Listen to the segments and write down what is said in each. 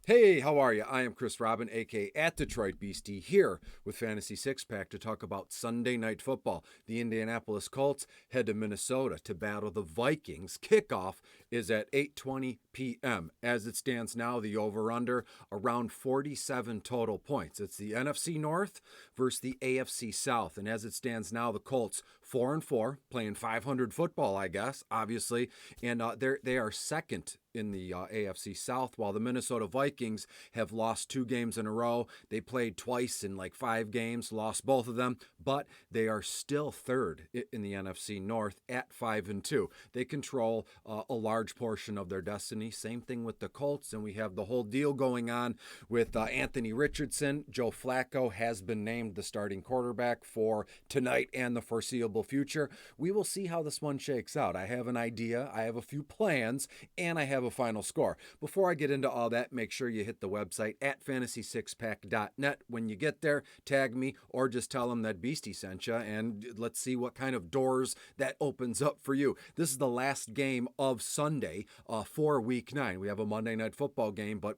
Hey, how are you? I am Chris Robin, aka at Detroit Beastie, here with Fantasy Six Pack to talk about Sunday Night Football. The Indianapolis Colts head to Minnesota to battle the Vikings. Kickoff is at 8:20 p.m. As it stands now, the over/under around 47 total points. It's the NFC North versus the AFC South, and as it stands now, the Colts 4-4, playing 500 football, I guess, obviously, and they are second in the AFC South, while the Minnesota Vikings have lost 2 games in a row. They played twice in like 5 games, lost both of them, but they are still third in the NFC North at 5-2. They control a large portion of their destiny. Same thing with the Colts, and we have the whole deal going on with Anthony Richardson. Joe Flacco has been named the starting quarterback for tonight and the foreseeable future. We will see how this one shakes out. I have an idea, I have a few plans, and I have a final score. Before I get into all that, make sure you hit the website at fantasy6pack.net. When you get there, tag me or just tell them that Beastie sent you, and let's see what kind of doors that opens up for you. This is the last game of Sunday for Week 9. We have a Monday Night Football game, but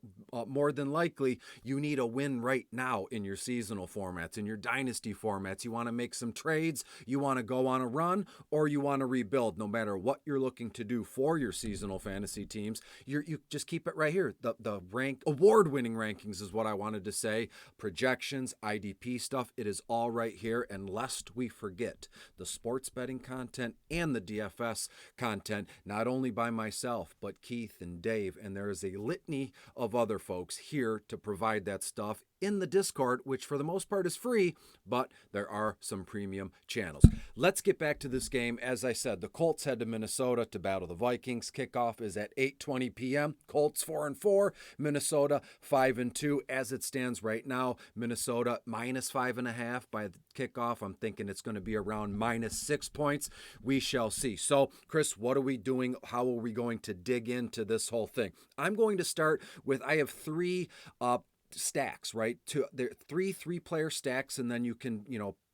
more than likely, you need a win right now in your seasonal formats, in your dynasty formats. You want to make some trades, you want to go on a run, or you want to rebuild. No matter what you're looking to do for your seasonal fantasy teams, you just keep it right here. The award-winning rankings is what I wanted to say. Projections, IDP stuff, it is all right here. And lest we forget, the sports betting content and the DFS content, not only by myself, but Keith and Dave. And there is a litany of other folks here to provide that stuff in the Discord, which for the most part is free, but there are some premium channels. Let's get back to this game. As I said, the Colts head to Minnesota to battle the Vikings. Kickoff is at 8:20 p.m. Colts 4-4, Minnesota 5-2. As it stands right now, Minnesota -5.5 by the kickoff. I'm thinking it's going to be around -6 points. We shall see. So, Chris, what are we doing? How are we going to dig into this whole thing? I'm going to start with, I have 3 stacks, right? There 3-player stacks, and then you can,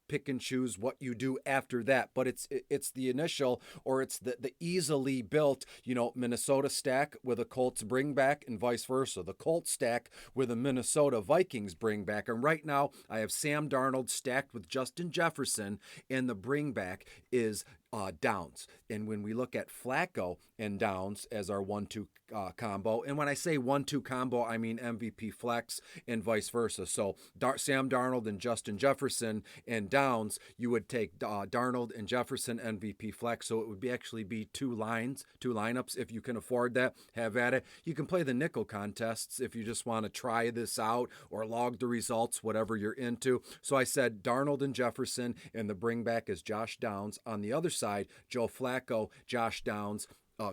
pick and choose what you do after that. But it's the initial, or it's the easily built, Minnesota stack with a Colts bring back, and vice versa. The Colts stack with a Minnesota Vikings bring back. And right now I have Sam Darnold stacked with Justin Jefferson, and the bring back is Downs. And when we look at Flacco and Downs as our 1-2 combo, and when I say 1-2 combo, I mean MVP flex and vice versa. So Sam Darnold and Justin Jefferson and Downs, you would take Darnold and Jefferson MVP flex. So it would actually be 2 lineups. If you can afford that, have at it. You can play the nickel contests if you just want to try this out or log the results, whatever you're into. So I said Darnold and Jefferson, and the bring back is Josh Downs. On the other side, Joe Flacco, Josh Downs,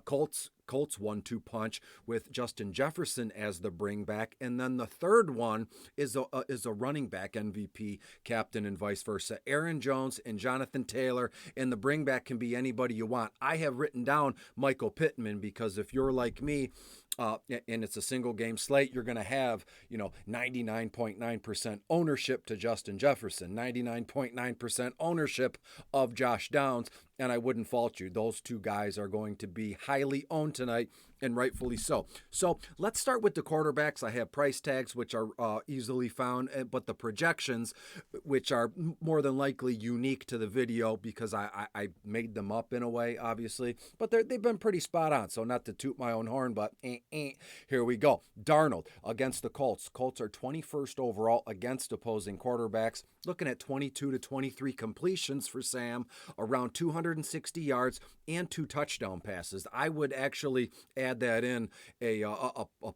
Colts 1-2 punch with Justin Jefferson as the bring back. And then the third one is a running back MVP captain and vice versa. Aaron Jones and Jonathan Taylor, and the bring back can be anybody you want. I have written down Michael Pittman because if you're like me, and it's a single game slate, you're going to have, 99.9% ownership to Justin Jefferson, 99.9% ownership of Josh Downs, and I wouldn't fault you. Those 2 guys are going to be highly owned tonight, and rightfully so. So let's start with the quarterbacks. I have price tags, which are easily found, but the projections, which are more than likely unique to the video because I made them up in a way, obviously, but they've been pretty spot on. So not to toot my own horn, but here we go. Darnold against the Colts. Colts are 21st overall against opposing quarterbacks. Looking at 22 to 23 completions for Sam, around 260 yards and 2 touchdown passes. I would actually add that in a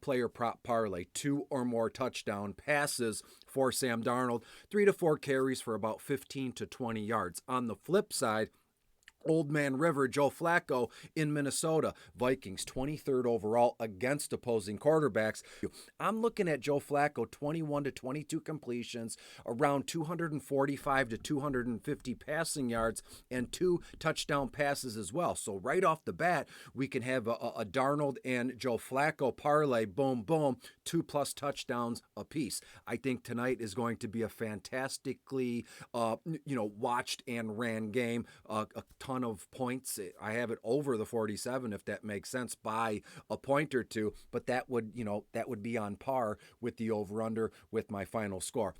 player prop parlay, 2 or more touchdown passes for Sam Darnold, 3 to 4 carries for about 15 to 20 yards. On the flip side, Old Man River, Joe Flacco in Minnesota. Vikings 23rd overall against opposing quarterbacks. I'm looking at Joe Flacco, 21 to 22 completions, around 245 to 250 passing yards, and 2 touchdown passes as well. So right off the bat, we can have a Darnold and Joe Flacco parlay, boom, boom, 2+ touchdowns apiece. I think tonight is going to be a fantastically, watched and ran game. A ton ton of points. I have it over the 47, if that makes sense, by a point or two, but that would be on par with the over-under with my final score.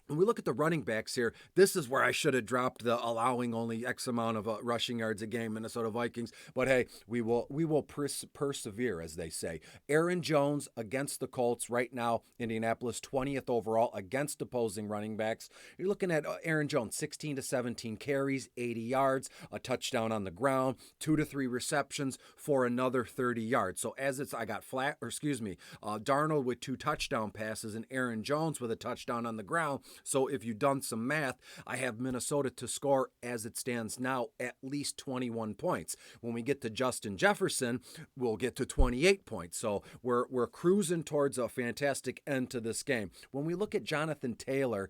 When we look at the running backs here, this is where I should have dropped the allowing only X amount of rushing yards a game, Minnesota Vikings. But hey, we will persevere, as they say. Aaron Jones against the Colts right now. Indianapolis 20th overall against opposing running backs. You're looking at Aaron Jones, 16 to 17 carries, 80 yards, a touchdown on the ground, 2 to 3 receptions for another 30 yards. So I got Darnold with 2 touchdown passes and Aaron Jones with a touchdown on the ground. So if you've done some math, I have Minnesota to score, as it stands now, at least 21 points. When we get to Justin Jefferson, we'll get to 28 points. So we're cruising towards a fantastic end to this game. When we look at Jonathan Taylor,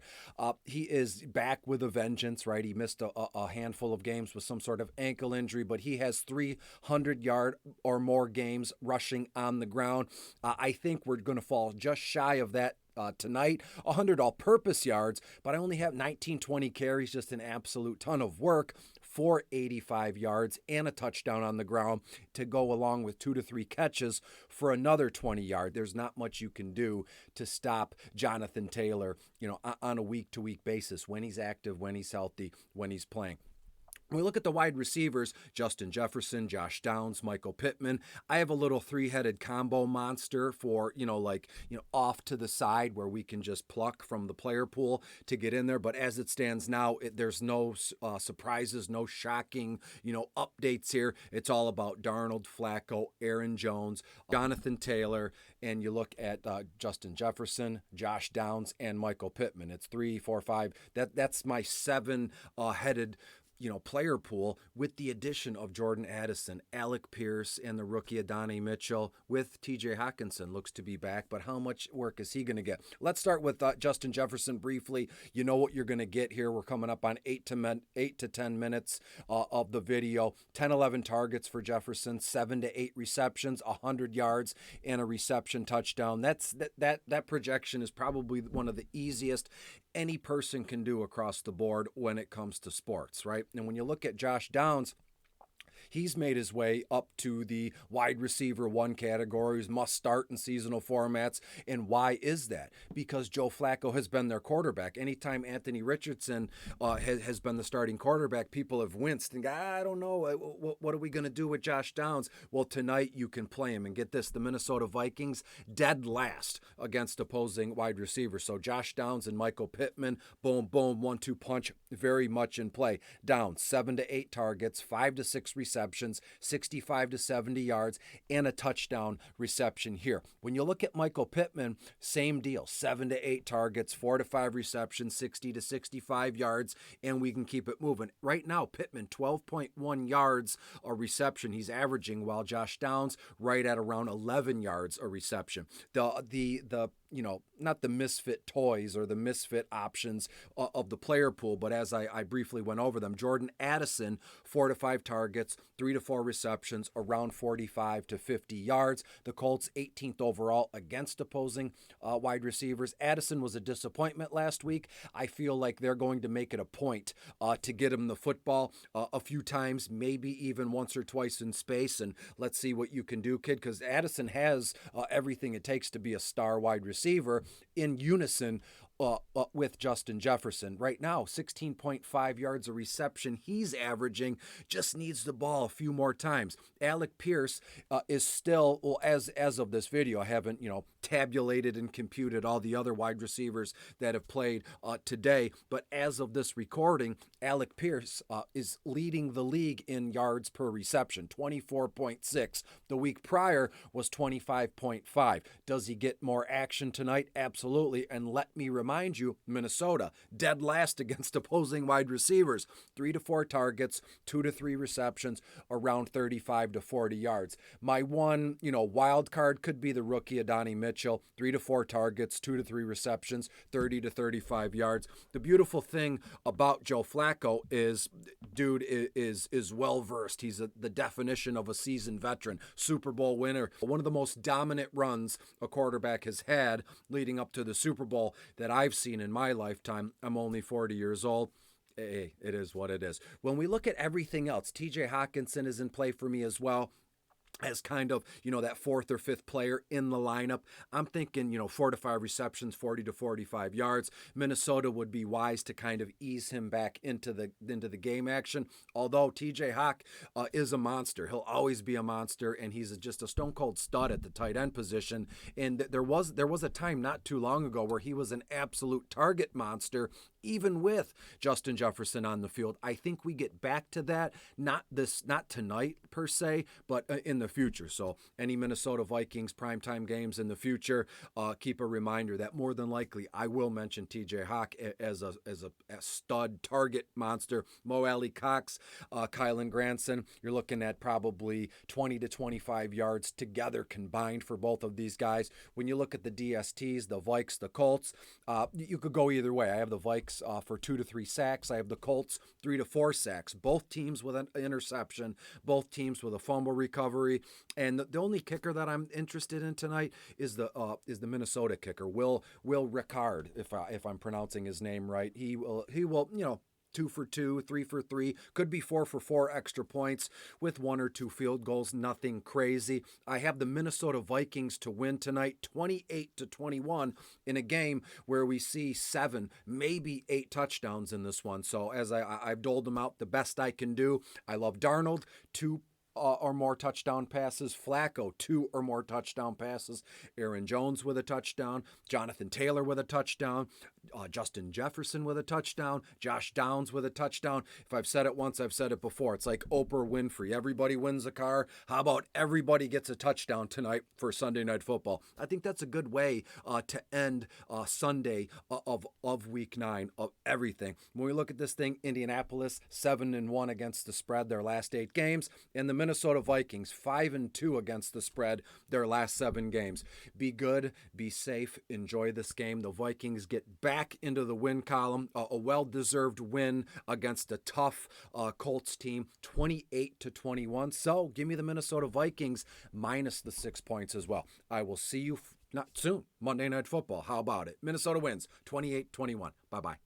he is back with a vengeance, right? He missed a handful of games with some sort of ankle injury, but he has 300-yard or more games rushing on the ground. I think we're going to fall just shy of that tonight. 100 all-purpose yards, but I only have 19-20 carries, just an absolute ton of work for 85 yards and a touchdown on the ground to go along with 2 to 3 catches for another 20 yards. There's not much you can do to stop Jonathan Taylor, on a week-to-week basis, when he's active, when he's healthy, when he's playing. When we look at the wide receivers, Justin Jefferson, Josh Downs, Michael Pittman, I have a little 3-headed combo monster for, off to the side where we can just pluck from the player pool to get in there. But as it stands now, there's no surprises, no shocking, updates here. It's all about Darnold, Flacco, Aaron Jones, Jonathan Taylor, and you look at Justin Jefferson, Josh Downs, and Michael Pittman. It's 3, 4, 5. That's my 7-headed player pool, with the addition of Jordan Addison, Alec Pierce, and the rookie Adonai Mitchell, with TJ Hawkinson looks to be back, but how much work is he going to get? Let's start with Justin Jefferson briefly. You know what you're going to get here. We're coming up on 8 to 10 minutes of the video. 10, 11 targets for Jefferson, 7 to 8 receptions, 100 yards, and a reception touchdown. That projection is probably one of the easiest any person can do across the board when it comes to sports, right? And when you look at Josh Downs, he's made his way up to the wide receiver 1 categories, must start in seasonal formats. And why is that? Because Joe Flacco has been their quarterback. Anytime Anthony Richardson has been the starting quarterback, people have winced and go, I don't know, what are we going to do with Josh Downs? Well, tonight you can play him. And get this, the Minnesota Vikings dead last against opposing wide receivers. So Josh Downs and Michael Pittman, boom, boom, 1-2 punch, very much in play. Downs, 7 to 8 targets, 5 to 6 receptions, 65 to 70 yards, and a touchdown reception here. When you look at Michael Pittman, same deal, 7 to 8 targets, 4 to 5 receptions, 60 to 65 yards, and we can keep it moving. Right now, Pittman, 12.1 yards a reception he's averaging, while Josh Downs right at around 11 yards a reception. The not the misfit toys or the misfit options of the player pool, but as I briefly went over them, Jordan Addison, 4 to 5 targets, 3 to 4 receptions, around 45 to 50 yards. The Colts 18th overall against opposing wide receivers. Addison was a disappointment last week. I feel like they're going to make it a point to get him the football a few times, maybe even once or twice in space, and let's see what you can do, kid, because Addison has everything it takes to be a star wide receiver in unison with Justin Jefferson. Right now, 16.5 yards a reception he's averaging, just needs the ball a few more times. Alec Pierce is still, well, as of this video, I haven't, tabulated and computed all the other wide receivers that have played today, but as of this recording, Alec Pierce is leading the league in yards per reception, 24.6. The week prior was 25.5. Does he get more action tonight? Absolutely. And let me remind you, Minnesota, dead last against opposing wide receivers, 3 to 4 targets, 2 to 3 receptions, around 35 to 40 yards. My one, wild card could be the rookie Adonai Mitchell, 3 to 4 targets, 2 to 3 receptions, 30 to 35 yards. The beautiful thing about Joe Flacco is, dude is well versed. He's the definition of a seasoned veteran, Super Bowl winner, one of the most dominant runs a quarterback has had leading up to the Super Bowl that I've seen in my lifetime. I'm only 40 years old. Hey, it is what it is. When we look at everything else, TJ Hawkinson is in play for me as well, as kind of, that fourth or fifth player in the lineup. I'm thinking, 4 to 5 receptions, 40 to 45 yards. Minnesota would be wise to kind of ease him back into the game action. Although TJ Hawk is a monster. He'll always be a monster, and he's just a stone cold stud at the tight end position. And there was a time not too long ago where he was an absolute target monster, even with Justin Jefferson on the field. I think we get back to that, not tonight per se, but in the future. So any Minnesota Vikings primetime games in the future, keep a reminder that more than likely I will mention TJ Hawk as a stud target monster. Mo Alley Cox, Kylan Granson, you're looking at probably 20 to 25 yards together combined for both of these guys. When you look at the DSTs, the Vikes, the Colts, you could go either way. I have the Vikes for 2 to 3 sacks. I have the Colts 3 to 4 sacks. Both teams with an interception, both teams with a fumble recovery. And the only kicker that I'm interested in tonight is the Minnesota kicker, Will Ricard, if I'm pronouncing his name right. He will 2 for 2, 3 for 3, could be 4 for 4 extra points with 1 or 2 field goals, nothing crazy. I have the Minnesota Vikings to win tonight, 28-21, in a game where we see 7, maybe 8 touchdowns in this one. So as I've doled them out the best I can do. I love Darnold, 2 or more touchdown passes. Flacco, 2 or more touchdown passes. Aaron Jones with a touchdown. Jonathan Taylor with a touchdown. Justin Jefferson with a touchdown. Josh Downs with a touchdown. If I've said it once, I've said it before. It's like Oprah Winfrey. Everybody wins a car. How about everybody gets a touchdown tonight for Sunday Night Football? I think that's a good way to end Sunday of Week 9 of everything. When we look at this thing, Indianapolis 7-1 against the spread their last 8 games, and the Minnesota Vikings 5-2 against the spread their last 7 games. Be good, be safe, enjoy this game. The Vikings get back into the win column, a well-deserved win against a tough Colts team, 28-21. So give me the Minnesota Vikings minus the 6 points as well. I will see you not soon, Monday Night Football. How about it? Minnesota wins 28-21. Bye-bye.